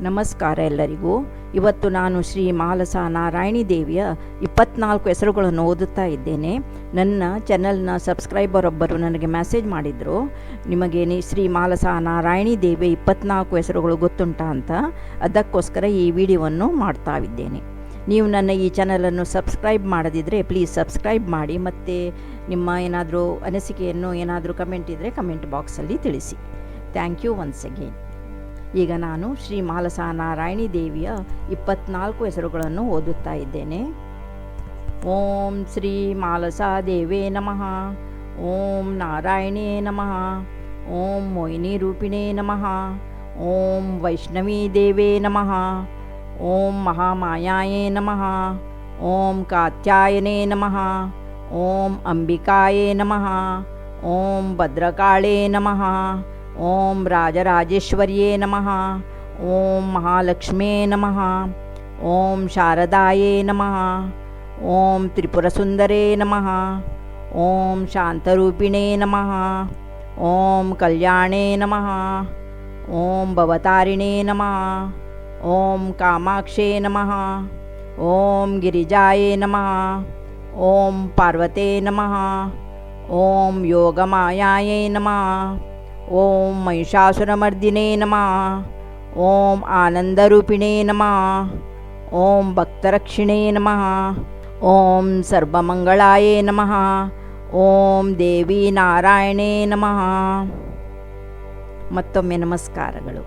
ನಮಸ್ಕಾರ ಎಲ್ಲರಿಗೂ. ಇವತ್ತು ನಾನು ಶ್ರೀ ಮಾಲಸಾ ನಾರಾಯಣಿ ದೇವಿಯ 24 ಹೆಸರುಗಳನ್ನು ಓದುತ್ತಾ ಇದ್ದೇನೆ. ನನ್ನ ಚಾನಲ್ನ ಸಬ್ಸ್ಕ್ರೈಬರ್ ಒಬ್ಬರು ನನಗೆ ಮೆಸೇಜ್ ಮಾಡಿದರು, ನಿಮಗೆ ಶ್ರೀ ಮಾಲಸಾ ನಾರಾಯಣಿ ದೇವಿಯ 24 ಹೆಸರುಗಳು ಗೊತ್ತುಂಟಾ ಅಂತ. ಅದಕ್ಕೋಸ್ಕರ ಈ ವಿಡಿಯೋವನ್ನು ಮಾಡ್ತಾ ಇದ್ದೇನೆ. ನೀವು ನನ್ನ ಈ ಚಾನಲನ್ನು ಸಬ್ಸ್ಕ್ರೈಬ್ ಮಾಡದಿದ್ದರೆ ಪ್ಲೀಸ್ ಸಬ್ಸ್ಕ್ರೈಬ್ ಮಾಡಿ, ಮತ್ತು ನಿಮ್ಮ ಏನಾದರೂ ಅನಿಸಿಕೆಯನ್ನು ಏನಾದರೂ ಕಮೆಂಟ್ ಇದ್ದರೆ ಕಮೆಂಟ್ ಬಾಕ್ಸಲ್ಲಿ ತಿಳಿಸಿ. Thank you once again. ಈಗ ನಾನು ಶ್ರೀ ಮಾಲಸಾ ನಾರಾಯಣಿ ದೇವಿಯ 24 ಹೆಸರುಗಳನ್ನು ಓದುತ್ತಾ ಇದ್ದೇನೆ. ಓಂ ಶ್ರೀ ಮಾಲಸಾ ದೇವೇ ನಮಃ. ಓಂ ನಾರಾಯಣೇ ನಮಃ. ಓಂ ಮೋಹಿನಿ ರೂಪಿಣೇ ನಮಃ. ಓಂ ವೈಷ್ಣವೀ ದೇವೇ ನಮಃ. ಓಂ ಮಹಾಮಾಯಾಯೇ ನಮಃ. ಓಂ ಕಾತ್ಯಾಯನೇ ನಮಃ. ಓಂ ಅಂಬಿಕಾಯೇ ನಮಃ. ಓಂ ಭದ್ರಕಾಳೇ ನಮಃ. ಓಂ ರಾಜರಾಜೇಶ್ವರ್ಯೇ ನಮಃ. ಓಂ ಮಹಾಲಕ್ಷ್ಮೇ ನಮಃ. ಓಂ ಶಾರದಾಯೇ ನಮಃ. ಓಂ ತ್ರಿಪುರಸುಂದರೇ ನಮಃ. ಓಂ ಶಾಂತರೂಪಿಣೇ ನಮಃ. ಓಂ ಕಲ್ಯಾಣೇ ನಮಃ. ಓಂ ಭವತಾರಿಣೇ ನಮಃ. ಓಂ ಕಾಮಾಕ್ಷೇ ನಮಃ. ಓಂ ಗಿರಿಜಾಯೇ ನಮಃ. ಓಂ ಪಾರ್ವತೇ ನಮಃ. ಓಂ ಯೋಗಮಾಯಾಯೇ ನಮಃ. ಓಂ ಮಹಿಷಾಸುರಮರ್ದಿನೇ ನಮಃ. ಓಂ ಆನಂದರೂಪಿಣೇ ನಮಃ. ಓಂ ಭಕ್ತರಕ್ಷಿಣೇ ನಮಃ. ಓಂ ಸರ್ವಮಂಗಳಾಯೇ ನಮಃ. ಓಂ ದೇವಿ ನಾರಾಯಣೇ ನಮಃ. ಮತ್ತೊಮ್ಮೆ ನಮಸ್ಕಾರಗಳು.